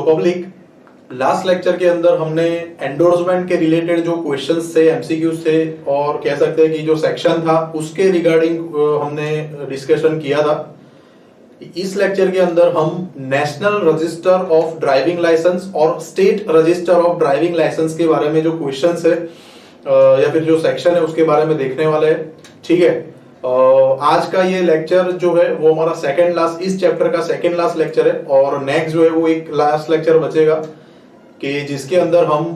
Public, last lecture के अंदर हमने एंडोर्समेंट के रिलेटेड जो क्वेश्चंस थे, एमसीक्यूज थे और कह सकते हैं कि जो सेक्शन था उसके रिगार्डिंग हमने डिस्कशन किया था। इस लेक्चर के अंदर हम national register of driving licence और state register of driving licence के बारे में जो क्वेश्चंस है या फिर जो सेक्शन है उसके बारे में देखने वाले हैं। ठीक है, आज का ये लेक्चर जो है वो हमारा सेकंड लास्ट, इस चैप्टर का सेकंड लास्ट लेक्चर है और नेक्स्ट जो है वो एक लास्ट लेक्चर बचेगा कि जिसके अंदर हम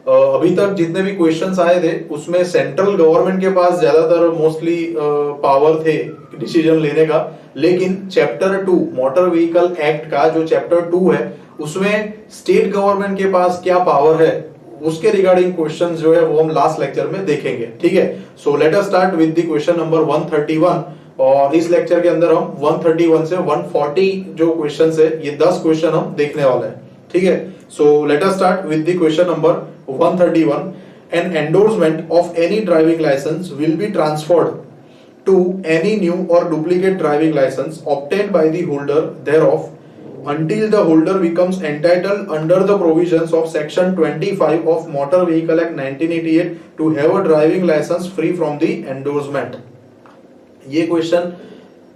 अभी तक जितने भी क्वेश्चंस आए थे उसमें सेंट्रल गवर्नमेंट के पास ज्यादातर मोस्टली पावर थे डिसीजन लेने का, लेकिन चैप्टर 2 मोटर व्हीकल एक्ट का जो चैप्टर 2 है उसमें स्टेट गवर्नमेंट के पास क्या पावर है उसके रिगार्डिंग क्वेश्चंस जो है वो हम लास्ट लेक्चर में देखेंगे। ठीक है, so let us start with the question number 131 और इस लेक्चर के अंदर हम 131 से 140 जो क्वेश्चंस है ये 10 क्वेश्चन हम देखने वाले हैं। ठीक है, so let us start with the question number 131। An endorsement of any driving licence will be transferred to any new or duplicate driving license obtained by the holder thereof until the holder becomes entitled under the provisions of section 25 of Motor Vehicle Act 1988 to have a driving license free from the endorsement। ये question,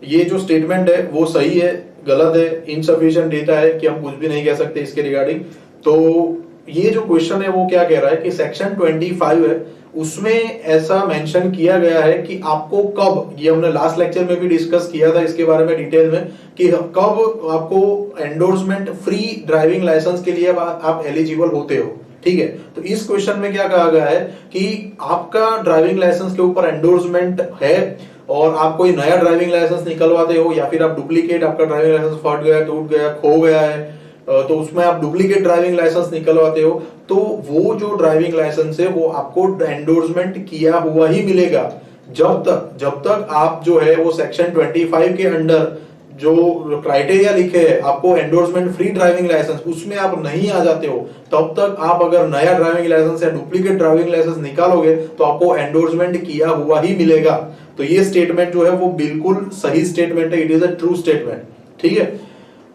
ये जो statement है वो सही है, गलत है, insufficient data है कि हम कुछ भी नहीं कह सकते इसके रिगार्डिंग। तो ये जो क्वेश्चन है वो क्या कह रहा है कि सेक्शन 25 है उसमें ऐसा मेंशन किया गया है कि आपको कब, ये हमने लास्ट लेक्चर में भी डिस्कस किया था इसके बारे में डिटेल में, कि कब आपको एंडोर्समेंट फ्री ड्राइविंग लाइसेंस के लिए आप एलिजिबल होते हो। ठीक है, तो इस क्वेश्चन में क्या कहा गया है कि आपका ड्राइविंग लाइसेंस के ऊपर एंडोर्समेंट है और आप कोई नया ड्राइविंग लाइसेंस निकलवाते हो या फिर आप डुप्लीकेट, आपका ड्राइविंग लाइसेंस फट गया, टूट गया, खो गया है तो उसमें आप डुप्लीकेट ड्राइविंग लाइसेंस निकलवाते हो तो वो जो ड्राइविंग लाइसेंस है वो आपको एंडोर्समेंट किया हुआ ही मिलेगा जब तक आप जो है वो सेक्शन 25 के अंडर जो क्राइटेरिया लिखे हैं आपको एंडोर्समेंट फ्री ड्राइविंग लाइसेंस उसमें आप नहीं आ जाते हो, तब तक आप अगर नया ड्राइविंग लाइसेंस या डुप्लीकेट ड्राइविंग लाइसेंस निकालोगे तो आपको एंडोर्समेंट किया हुआ ही मिलेगा। तो ये स्टेटमेंट जो है वो बिल्कुल सही स्टेटमेंट है, it is a true statement. ठीक है,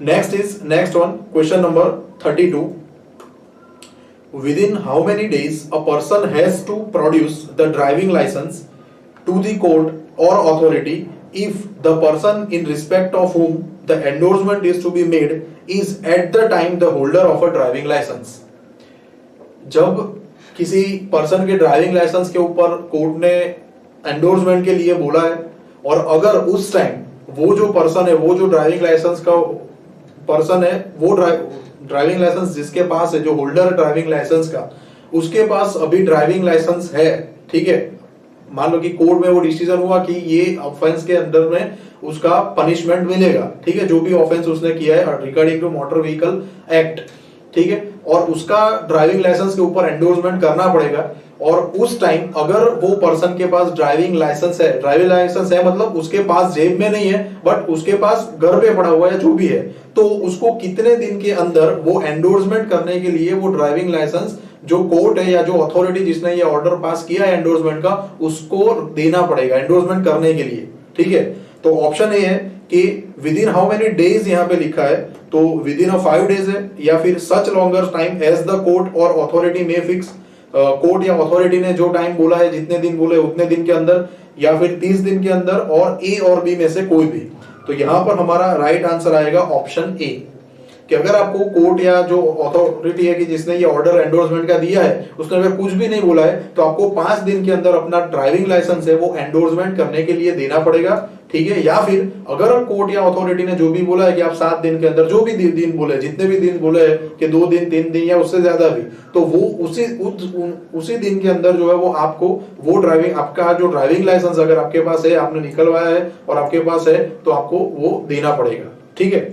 next one, question number 32. Within how many days a person has to produce the driving license to the court or authority if the person in respect of whom the endorsement is to be made is at the time the holder of a driving license? जब किसी person के driving licence के ऊपर court ने endorsement के लिए बोला है और अगर उस टाइम वो जो पर्सन है, वो जो ड्राइविंग लाइसेंस का पर्सन है, वो ड्राइविंग लाइसेंस जिसके पास है, जो होल्डर है ड्राइविंग लाइसेंस का, उसके पास अभी ड्राइविंग लाइसेंस है। ठीक है, मान लो कि कोर्ट में वो डिसीजन हुआ कि ये ऑफेंस के अंदर में उसका पनिशमेंट मिलेगा। ठीक है, जो भी ऑफेंस उसने किया है regarding to motor vehicle act. ठीक है, और उसका ड्राइविंग लाइसेंस के ऊपर एंडोर्समेंट करना पड़ेगा और उस टाइम अगर वो पर्सन के पास ड्राइविंग लाइसेंस है, ड्राइविंग लाइसेंस है मतलब उसके पास जेब में नहीं है बट उसके पास घर पे पड़ा हुआ है जो भी है, तो उसको कितने दिन के अंदर वो एंडोर्समेंट करने के लिए वो ड्राइविंग लाइसेंस जो कोर्ट है या जो अथॉरिटी जिसने ये ऑर्डर पास किया है एंडोर्समेंट का उसको देना पड़ेगा एंडोर्समेंट करने के लिए। ठीक है, तो ऑप्शन ए है कि with in how many days यहाँ पे लिखा है, तो विद इन 5 डेज है या फिर such longer time as the court और अथॉरिटी में फिक्स, कोर्ट या अथॉरिटी ने जो टाइम बोला है, जितने दिन बोले उतने दिन के अंदर, या फिर 30 दिन के अंदर, और ए और बी में से कोई भी। तो यहां पर हमारा राइट आंसर आएगा ऑप्शन ए कि अगर आपको कोर्ट या जो अथॉरिटी है कि जिसने ये ऑर्डर एंडोर्समेंट का दिया है उसने अगर कुछ भी नहीं बोला है तो आपको 5 दिन के अंदर अपना ड्राइविंग लाइसेंस है वो एंडोर्समेंट करने के लिए देना पड़ेगा। ठीक है, या फिर अगर कोर्ट या अथॉरिटी ने जो भी बोला है कि आप 7 दिन के अंदर, जो भी दिन बोले, जितने भी दिन बोले कि 2 दिन 3 दिन या उससे ज्यादा भी, तो वो उसी दिन के अंदर जो है वो आपको वो ड्राइविंग, आपका जो ड्राइविंग लाइसेंस अगर आपके पास है, आपने निकलवाया है और आपके पास है तो आपको वो देना पड़ेगा। ठीक है,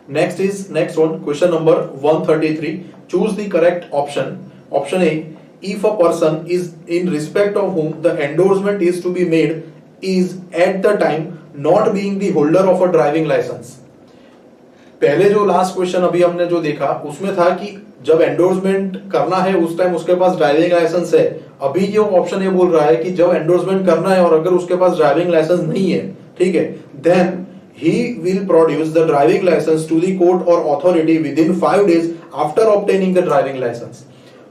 next one, question number 133. Choose the correct option. Option A, if a person is in respect of whom the endorsement is to be made is at the time not being the holder of a driving license. पहले जो last question अभी हमने जो देखा उसमें था कि जब एंडोर्समेंट करना है उस टाइम उसके पास ड्राइविंग लाइसेंस है। अभी जो ऑप्शन ये बोल रहा है कि जब एंडोर्समेंट करना है और अगर उसके पास ड्राइविंग लाइसेंस नहीं है, ठीक है, then he will produce the driving license to the court or authority within 5 days after obtaining the driving license।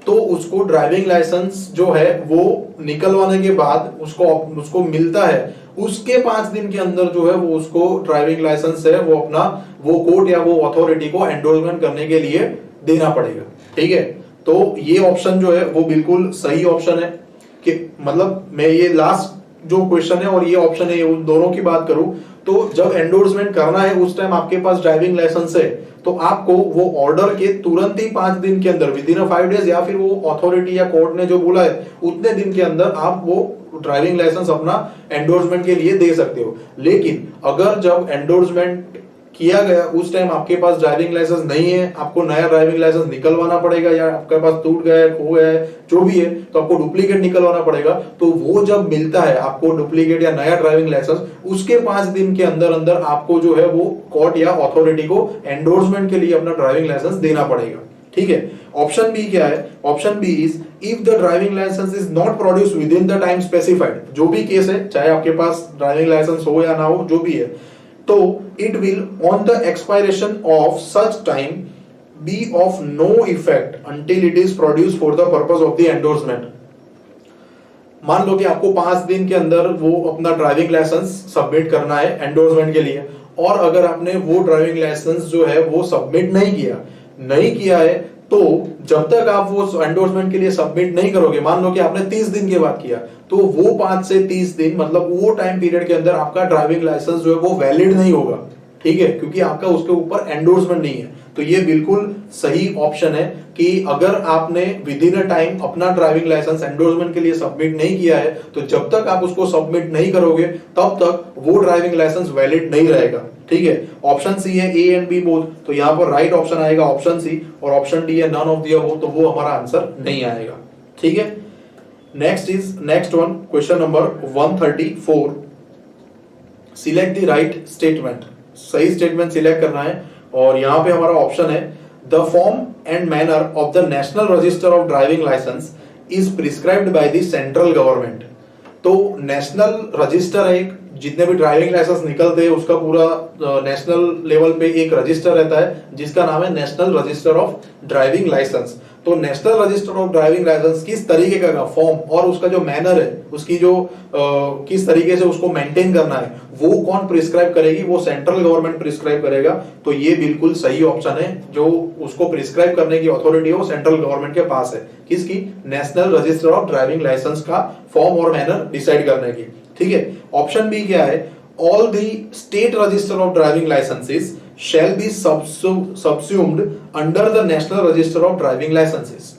तो उसको ड्राइविंग लाइसेंस जो है वो निकलवाने के बाद उसको मिलता है, उसके 5 दिन के अंदर जो है वो उसको ड्राइविंग लाइसेंस है वो अपना वो कोर्ट या वो अथॉरिटी को एंडोर्समेंट करने के लिए देना पड़ेगा। ठीक है, तो ये ऑप्शन जो है वो बिल्कुल सही ऑप्शन है कि मतलब मैं ये लास्ट जो क्वेश्चन है और ये ऑप्शन है उन दोनों की बात करूं तो जब एंडोर्समेंट करना है उस टाइम आपके पास ड्राइविंग लाइसेंस है तो आपको वो ऑर्डर के तुरंत ही 5 दिन के अंदर विद इन 5 डेज या फिर वो अथॉरिटी या कोर्ट ने जो बोला है उतने दिन के अंदर आप वो ड्राइविंग लाइसेंस अपना एंडोर्समेंट के लिए दे सकते हो। लेकिन अगर जब एंडोर्समेंट किया गया उस टाइम आपके पास ड्राइविंग लाइसेंस नहीं है, आपको नया ड्राइविंग लाइसेंस निकलवाना पड़ेगा या आपके पास टूट गया है, खो गया है, जो भी है तो आपको डुप्लीकेट निकलवाना पड़ेगा। तो वो जब मिलता है आपको डुप्लीकेट या नया ड्राइविंग लाइसेंस उसके 5 दिन के अंदर अंदर आपको जो है वो कोर्ट या अथॉरिटी को एंडोर्समेंट के लिए अपना ड्राइविंग लाइसेंस देना पड़ेगा। ठीक है, ऑप्शन बी क्या है? Option B is if the driving licence is not produce within the time specified. जो भी केस है, चाहे आपके पास ड्राइविंग लाइसेंस हो या ना हो, जो भी है, तो it will on the expiration of such time be of no effect until it is produced for the purpose of the endorsement। मान लो कि आपको 5 दिन के अंदर वो अपना ड्राइविंग लाइसेंस सबमिट करना है एंडोर्समेंट के लिए, और अगर आपने वो ड्राइविंग लाइसेंस जो है वो सबमिट नहीं किया है तो जब तक आप वो एंडोर्समेंट के लिए सबमिट नहीं करोगे, मान लो कि आपने 30 दिन के बाद किया, तो वो 5 से 30 दिन मतलब वो टाइम पीरियड के अंदर आपका ड्राइविंग लाइसेंस जो है वो वैलिड नहीं होगा। ठीक है, क्योंकि आपका उसके ऊपर एंडोर्समेंट नहीं है। तो ये बिल्कुल सही ऑप्शन है कि अगर आपने विद इन अ टाइम अपना ड्राइविंग लाइसेंस एंडोर्समेंट के लिए सबमिट नहीं किया है तो जब तक आप उसको सबमिट नहीं करोगे तब तक वो ड्राइविंग लाइसेंस वैलिड नहीं रहेगा। ठीक है, ऑप्शन सी है ए एंड बी बोथ, तो यहाँ पर राइट ऑप्शन आएगा ऑप्शन सी, और ऑप्शन डी है नन ऑफ द अबव, तो वो हमारा आंसर नहीं आएगा। ठीक है, next one, question number 134, select the right statement. सही स्टेटमेंट सिलेक्ट करना है, और यहाँ पे हमारा ऑप्शन है the form and manner of the national register of driving licence is prescribed by the central government. तो नेशनल रजिस्टर है, जितने भी ड्राइविंग लाइसेंस निकलते हैं उसका पूरा नेशनल लेवल पे एक रजिस्टर रहता है जिसका नाम है national register of driving licence. तो national register of driving licence किस तरीके का फॉर्म और उसका जो मैनर है, उसकी जो किस तरीके से उसको मेंटेन करना है, वो कौन प्रिस्क्राइब करेगी? वो सेंट्रल गवर्नमेंट प्रिस्क्राइब करेगा। तो ये बिल्कुल सही ऑप्शन है, जो उसको प्रिस्क्राइब करने की अथॉरिटी है वो सेंट्रल गवर्नमेंट के पास है। किसकी? National register of driving licence का फॉर्म और मैनर डिसाइड करने की। ठीक है, ऑप्शन बी क्या है? All the state register of driving licences shall be subsumed under the national register of driving licenses।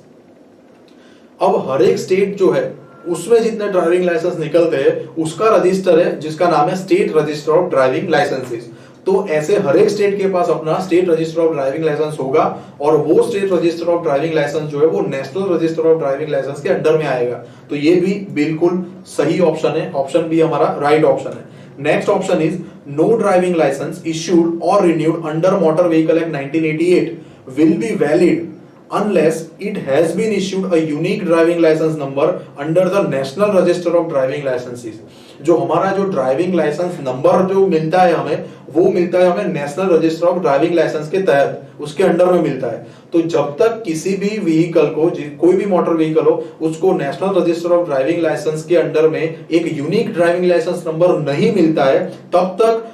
अब हर एक स्टेट जो है उसमें जितने ड्राइविंग लाइसेंस निकलते हैं उसका रजिस्टर है जिसका नाम है state register of driving licences. तो ऐसे हर एक स्टेट के पास अपना state register of driving licence होगा, और वो state register of driving licence जो है वो national register of driving licence के अंडर में आएगा। तो ये भी बिल्कुल सही ऑप्शन है, ऑप्शन बी हमारा राइट ऑप्शन है। Next option is no driving license issued or renewed under Motor Vehicle Act 1988 will be valid unless it has been issued a unique driving license number under the National Register of Driving Licenses। जो हमारा जो driving licence number जो मिलता है हमें, वो मिलता है हमें national register of driving licence के तहत, उसके अंडर में मिलता है। तो जब तक किसी भी व्हीकल को, कोई भी मोटर व्हीकल हो, उसको national register of driving licence के अंडर में एक यूनिक ड्राइविंग लाइसेंस नंबर नहीं मिलता है, तब तक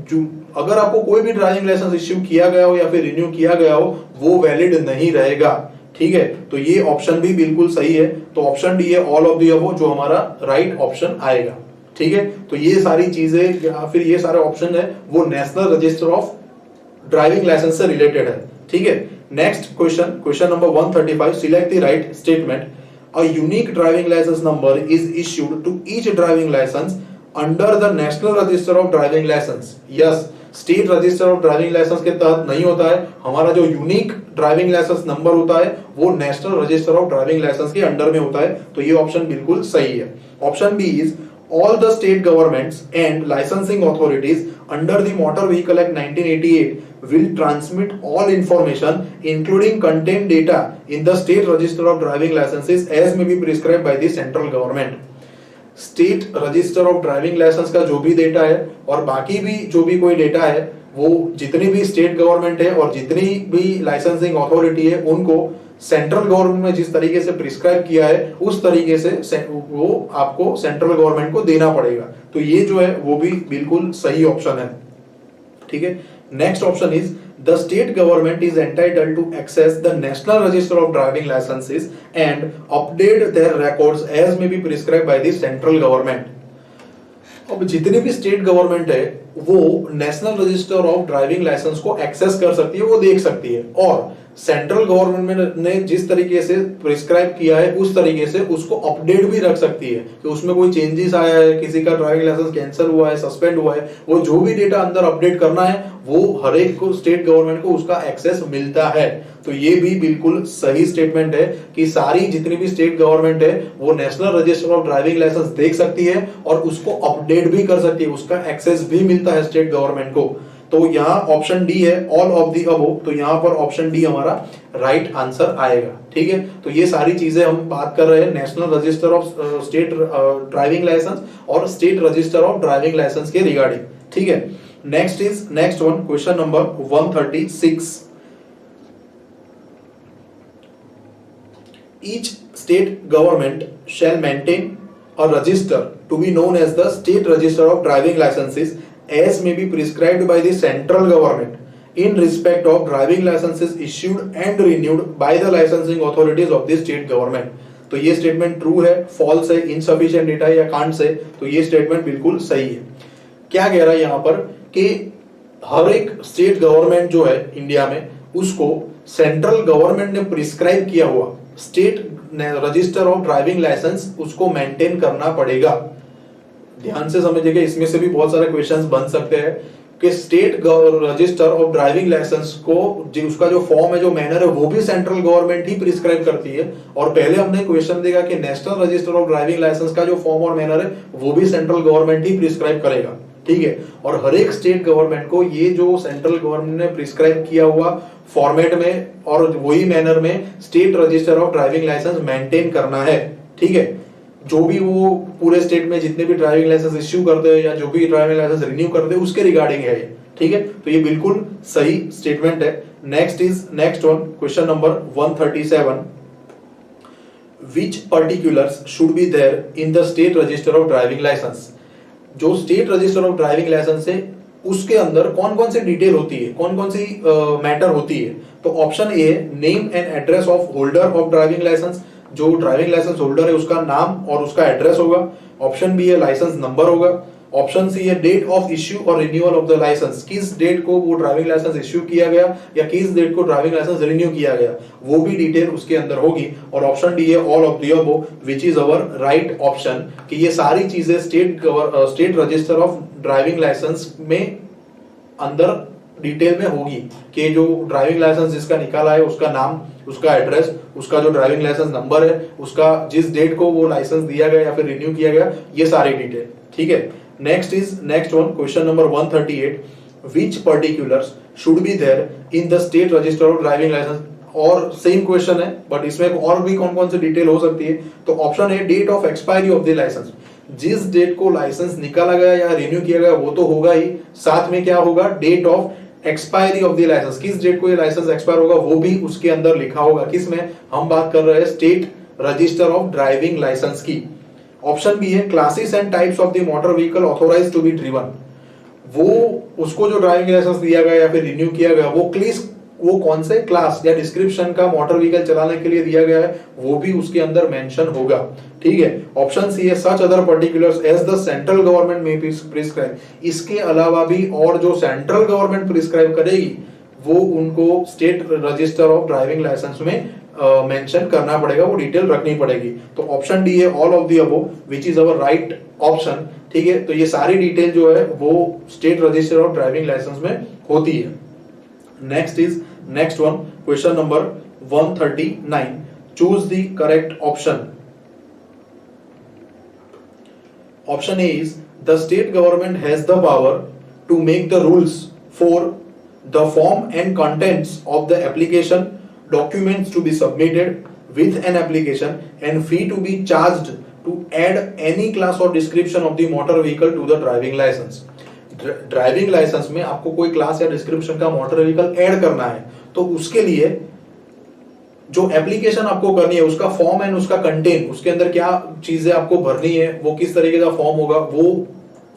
जो अगर आपको कोई भी ड्राइविंग लाइसेंस इश्यू किया गया हो या फिर रिन्यू किया गया हो वो वैलिड नहीं रहेगा। ठीक है, तो ये ऑप्शन भी बिल्कुल सही है। तो ऑप्शन डी है ऑल ऑफ द अबव, जो हमारा राइट ऑप्शन आएगा। ठीक है, तो ये सारी चीजें या फिर ये सारे ऑप्शन है वो national register of driving licence से रिलेटेड है। ठीक है, next question number 135, select the right statement. A unique driving licence number is issued to each driving licence under the national register of driving licence. Yes, state register of driving licence के तहत नहीं होता है, हमारा जो unique driving licence number होता है वो national register of driving licence के अंडर में होता है। तो ये ऑप्शन बिल्कुल सही है। Option B is all the state governments and licensing authorities under the Motor Vehicle Act 1988 will transmit all information including content data in the state register of driving licenses as may be prescribed by the central government। State register of driving licence का जो भी data है और बाकी भी जो भी कोई डेटा है वो जितनी भी स्टेट गवर्नमेंट है और जितनी भी लाइसेंसिंग अथॉरिटी है उनको सेंट्रल गवर्नमेंट में जिस तरीके से प्रिस्क्राइब किया है उस तरीके से वो आपको सेंट्रल गवर्नमेंट को देना पड़ेगा। तो ये जो है वो भी बिल्कुल सही ऑप्शन है। ठीक है, next option is the state government is entitled to access the national register of driving licences and update their records as may be prescribe by the central government. अब जितनी भी स्टेट गवर्नमेंट है वो national register of driving licence को access कर सकती है, वो देख सकती है और सेंट्रल गवर्नमेंट ने जिस तरीके से प्रिस्क्राइब किया है उस तरीके से उसको अपडेट भी रख सकती है कि उसमें कोई चेंजेस आया है, किसी का ड्राइविंग लाइसेंस कैंसिल हुआ है, सस्पेंड हुआ है, वो जो भी डेटा अंदर अपडेट करना है वो हर एक को स्टेट गवर्नमेंट को उसका एक्सेस मिलता है। तो ये भी बिल्कुल सही स्टेटमेंट है कि सारी जितनी भी स्टेट गवर्नमेंट है वो national register of driving licence देख सकती है और उसको अपडेट भी कर सकती है, उसका एक्सेस भी मिलता है स्टेट गवर्नमेंट को। तो यहाँ ऑप्शन डी है ऑल ऑफ दी अबोव, तो यहाँ पर ऑप्शन डी हमारा राइट आंसर आएगा। ठीक है, तो ये सारी चीजें हम बात कर रहे हैं national register of state driving licence और state register of driving licence के रिगार्डिंग। ठीक है, next one question number 136। Each state government shall maintain a register to be known as the State Register of Driving Licenses as may be prescribed by the central government in respect of driving licenses issued and renewed by the licensing authorities of the state government। तो ये statement true है, false है, insufficient data या can't है, तो ये statement बिल्कुल सही है। क्या कह रहा है यहाँ पर कि हर एक स्टेट गवर्नमेंट जो है इंडिया में उसको सेंट्रल गवर्नमेंट ने प्रिस्क्राइब किया हुआ state register of driving licence उसको मेंटेन करना पड़ेगा। ध्यान से समझिएगा, इसमें से भी बहुत सारे क्वेश्चंस बन सकते हैं कि state register of driving licence को उसका जो फॉर्म है, जो मैनर है, वो भी सेंट्रल गवर्नमेंट ही प्रिस्क्राइब करती है। और पहले हमने क्वेश्चन देखा कि national register of driving licence का जो फॉर्म और मैनर है वो भी सेंट्रल गवर्नमेंट ही प्रिस्क्राइब करेगा। ठीक है, और हर एक स्टेट गवर्नमेंट को ये जो सेंट्रल गवर्नमेंट ने प्रिस्क्राइब किया हुआ फॉर्मेट में और वही मैनर में state register of driving licence maintain करना है। ठीक है, जो भी वो पूरे स्टेट में जितने भी ड्राइविंग लाइसेंस इश्यू करते हैं या जो भी ड्राइविंग लाइसेंस रिन्यू करते हैं उसके रिगार्डिंग है। ठीक है, तो ये बिल्कुल सही स्टेटमेंट है। Next one question number 137। Which particulars should be there in the state register of driving license? जो state register of driving licence है उसके अंदर कौन कौन सी डिटेल होती है, कौन कौन सी मैटर होती है। तो option A name and address of holder of driving licence, जो ड्राइविंग लाइसेंस होल्डर है उसका नाम और उसका एड्रेस होगा। ऑप्शन बी है लाइसेंस नंबर होगा। ऑप्शन सी है डेट ऑफ इश्यू और रिन्यूअल ऑफ द लाइसेंस, किस डेट को वो ड्राइविंग लाइसेंस इश्यू किया गया या किस डेट को ड्राइविंग लाइसेंस रिन्यू किया गया, वो भी डिटेल उसके अंदर होगी। और ऑप्शन डी है all of the above, which is our right option, कि ये सारी चीजें state register of driving licence में अंदर डिटेल में होगी कि जो ड्राइविंग लाइसेंस जिसका निकाला है उसका नाम, उसका एड्रेस, उसका जो ड्राइविंग लाइसेंस नंबर है, उसका जिस डेट को वो लाइसेंस दिया गया या फिर रिन्यू किया गया, ये सारी डिटेल। ठीक है, next one question number 138। Which particulars should be there in the state register of driving licence. और सेम क्वेश्चन है बट इसमें और भी कौन कौन सी डिटेल हो सकती है। तो ऑप्शन है date of expiry of the licence, जिस डेट को लाइसेंस निकाला गया या रिन्यू किया गया वो तो होगा ही, साथ में क्या होगा, date of expiry of the licence, किस डेट को ये लाइसेंस एक्सपायर होगा वो भी उसके अंदर लिखा होगा। किसमें हम बात कर रहे हैं, state register of driving licence की। ऑप्शन बी है classes and types of the motor vehicle authorised to be driven, वो उसको जो ड्राइविंग लाइसेंस दिया गया या फिर रिन्यू किया गया वो कौन से क्लास या डिस्क्रिप्शन का मोटर व्हीकल चलाने के लिए दिया गया है वो भी उसके अंदर मेंशन होगा। ठीक है, ऑप्शन सी है such other particulars as the central government may prescribe, इसके अलावा भी और जो सेंट्रल गवर्नमेंट प्रिस्क्राइब करेगी वो उनको state register of driving licence में मेंशन करना पड़ेगा, वो डिटेल रखनी पड़ेगी। तो ऑप्शन डी है all of the above, which is our right option. ठीक है, तो ये सारी डिटेल जो है वो state register of driving licence में होती है। Next one question number 139। Choose the correct option. Option A is the state government has the power to make the rules for the form and contents of the application, documents to be submitted with an application and fee to be charged to add any class और description of the motor vehicle to the driving licence. Driving licence में आपको कोई class या description का motor vehicle add करना है, तो उसके लिए जो एप्लीकेशन आपको करनी है उसका फॉर्म एंड उसका कंटेंट, उसके अंदर क्या चीजें आपको भरनी है, वो किस तरीके का फॉर्म होगा, वो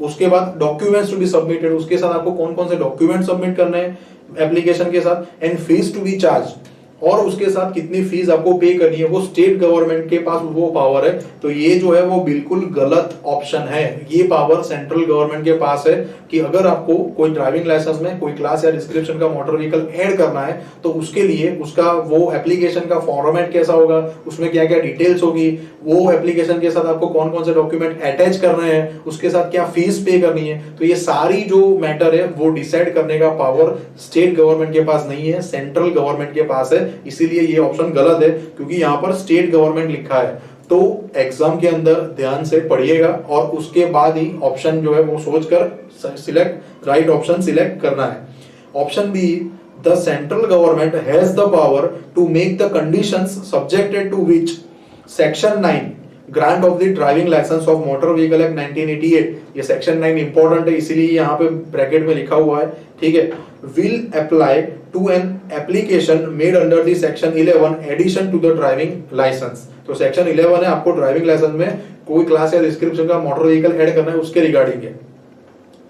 उसके बाद डॉक्यूमेंट्स टू बी सबमिटेड, उसके साथ आपको कौन कौन से डॉक्यूमेंट सबमिट करने हैं एप्लीकेशन के साथ, and fees to be charge, और उसके साथ कितनी फीस आपको पे करनी है, वो स्टेट गवर्नमेंट के पास वो पावर है। तो ये जो है वो बिल्कुल गलत ऑप्शन है। ये पावर सेंट्रल गवर्नमेंट के पास है कि अगर आपको कोई ड्राइविंग लाइसेंस में कोई क्लास या डिस्क्रिप्शन का मोटर व्हीकल ऐड करना है, तो उसके लिए उसका वो एप्लीकेशन का फॉर्मेट कैसा होगा, उसमें क्या क्या डिटेल्स होगी, वो एप्लीकेशन के साथ आपको कौन कौन से डॉक्यूमेंट अटैच करने हैं, उसके साथ क्या फीस पे करनी है, तो ये सारी जो मैटर है वो डिसाइड करने का पावर स्टेट गवर्नमेंट के पास नहीं है, सेंट्रल गवर्नमेंट के पास है। इसीलिए ये ऑप्शन गलत है, क्योंकि यहाँ पर स्टेट गवर्नमेंट लिखा है। तो एग्जाम के अंदर ध्यान से पढ़िएगा और उसके बाद ही ऑप्शन जो है वो सोचकर सिलेक्ट राइट ऑप्शन सिलेक्ट करना है। Option B, the central government has the power to make the conditions subjected to which section 9 grant of the driving licence of motor vehicle act 1988, ये सेक्शन 9 इंपॉर्टेंट है इसीलिए यहाँ पे bracket में लिखा हुआ है, ठीक है, will apply to an application made under the section 11 addition to the driving licence. तो सेक्शन 11 है, आपको ड्राइविंग लाइसेंस में कोई क्लास या डिस्क्रिप्शन का मोटर व्हीकल ऐड करना है, उसके रिगार्डिंग है।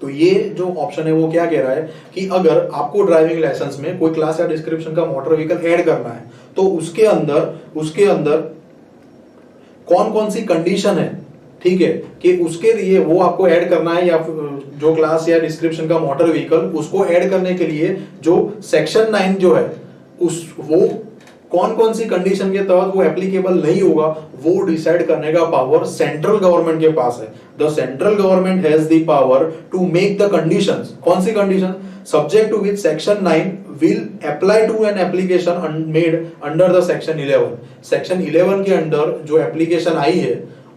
तो ये जो ऑप्शन है वो क्या कह रहा है कि अगर आपको ड्राइविंग लाइसेंस में कोई क्लास या डिस्क्रिप्शन का मोटर व्हीकल ऐड करना है, तो उसके अंदर कौन कौन सी कंडीशन है, ठीक है, कि उसके लिए वो आपको ऐड करना है, या जो क्लास या डिस्क्रिप्शन का मोटर व्हीकल उसको ऐड करने के लिए जो सेक्शन 9 जो है उस वो कौन कौन सी कंडीशन के तहत वो एप्लीकेबल नहीं होगा, वो डिसाइड करने का पावर सेंट्रल गवर्नमेंट के पास है। The central government has the power to make the conditions, कौन सी condition, subject to which section 9 will apply to an application made under the section 11। Section 11 के अंदर जो एप्लीकेशन आई है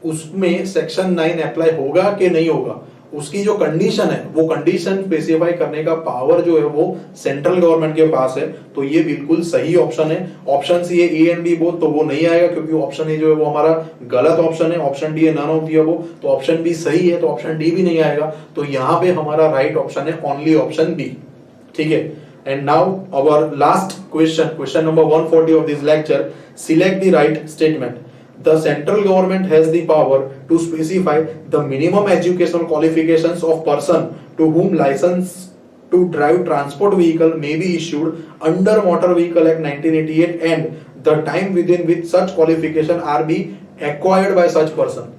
उसमें सेक्शन 9 अप्लाई होगा कि नहीं होगा, उसकी जो कंडीशन है वो कंडीशन स्पेसिफाई करने का पावर जो है वो सेंट्रल गवर्नमेंट के पास है। तो ये बिल्कुल सही ऑप्शन है। ऑप्शन सी है ए एंड बी बोथ, तो वो नहीं आएगा क्योंकि ऑप्शन ए जो है वो हमारा गलत ऑप्शन है। ऑप्शन डी है नन ऑफ दी अबव, तो ऑप्शन बी सही है, तो ऑप्शन डी भी नहीं आएगा। तो यहाँ पे हमारा राइट ऑप्शन है ओनली ऑप्शन बी, ठीक है। And now our last question number 140 of this lecture, select the right statement. The central government has the power to specify the minimum educational qualifications of person to whom license to drive transport vehicle may be issued under Motor Vehicle Act 1988 and the time within which such qualification are be acquired by such person.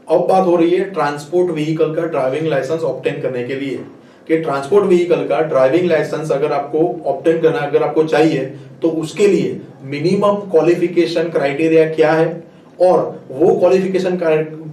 अब बात हो रही है transport vehicle का driving licence obtain करने के लिए कि ट्रांसपोर्ट व्हीकल का ड्राइविंग लाइसेंस अगर आपको ऑब्टेन करना, अगर आपको चाहिए, तो उसके लिए मिनिमम क्वालिफिकेशन क्राइटेरिया क्या है और वो क्वालिफिकेशन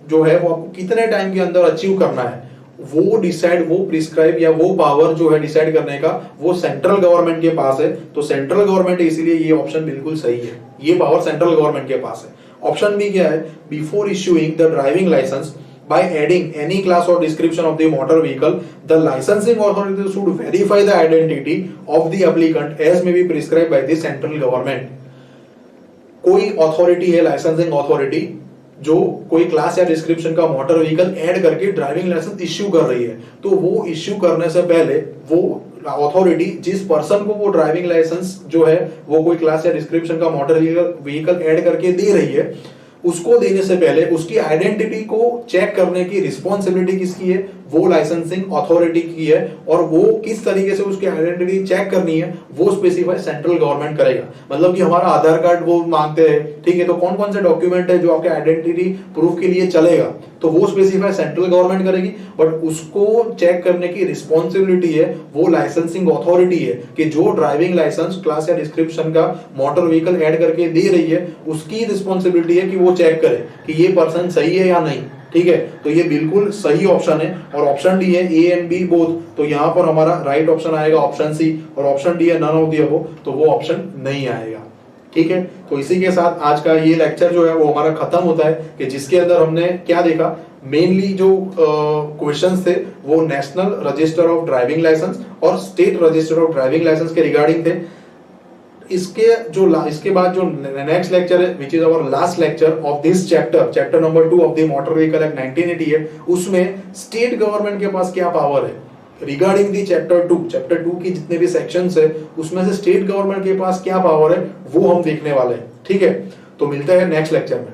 जो है वो आपको कितने टाइम के अंदर अचीव करना है, वो डिसाइड, वो प्रिस्क्राइब या वो पावर जो है डिसाइड करने का वो सेंट्रल गवर्नमेंट के पास है। तो सेंट्रल गवर्नमेंट है, इसीलिए ये ऑप्शन बिल्कुल सही है, ये पावर सेंट्रल गवर्नमेंट के पास है। ऑप्शन बी क्या है, before issuing the driving licence by adding any class or description of the motor vehicle, the licensing authority should verify the identity of the applicant as may be prescribed by the central government। कोई authority है, licensing authority, जो कोई class या description का motor vehicle add करके driving licence issue कर रही है, तो वो इश्यू करने से पहले वो अथॉरिटी जिस पर्सन को वो ड्राइविंग लाइसेंस जो है वो कोई क्लास या डिस्क्रिप्शन का मोटर व्हीकल ऐड करके दे रही है, उसको देने से पहले उसकी आइडेंटिटी को चेक करने की रिस्पॉन्सिबिलिटी किसकी है, वो लाइसेंसिंग अथॉरिटी की है। और वो किस तरीके से उसकी आइडेंटिटी चेक करनी है वो स्पेसिफाई सेंट्रल गवर्नमेंट करेगा। मतलब कि हमारा आधार कार्ड वो मांगते हैं, ठीक है, तो कौन कौन से डॉक्यूमेंट है जो आपके आइडेंटिटी प्रूफ के लिए चलेगा, तो वो स्पेसिफाई सेंट्रल गवर्नमेंट करेगी। बट उसको चेक करने की रिस्पॉन्सिबिलिटी है वो लाइसेंसिंग अथॉरिटी है कि जो ड्राइविंग लाइसेंस क्लास या डिस्क्रिप्शन का मोटर व्हीकल ऐड करके दे रही है उसकी रिस्पॉन्सिबिलिटी है कि वो चेक करे कि ये पर्सन सही है या नहीं, ठीक है। तो ये बिल्कुल सही ऑप्शन है। और ऑप्शन डी है ए एंड बी बोथ, तो यहाँ पर हमारा राइट ऑप्शन आएगा ऑप्शन सी, और ऑप्शन डी है नन ऑफ दी अबव, तो वो ऑप्शन नहीं आएगा, ठीक है। तो इसी के साथ आज का ये लेक्चर जो है वो हमारा खत्म होता है कि जिसके अंदर हमने क्या देखा, मेनली जो क्वेश्चंस थे वो national register of driving licence और state register of driving licence के रिगार्डिंग थे। इसके बाद जो नेक्स्ट लेक्चर है which is our last lecture of this chapter number 2 of the motor vehicle act 1988, उसमें स्टेट गवर्नमेंट के पास क्या पावर है रिगार्डिंग दी चैप्टर 2 की जितने भी सेक्शंस है उसमें से स्टेट गवर्नमेंट के पास क्या पावर है वो हम देखने वाले हैं। ठीक है, तो मिलते हैं नेक्स्ट लेक्चर में।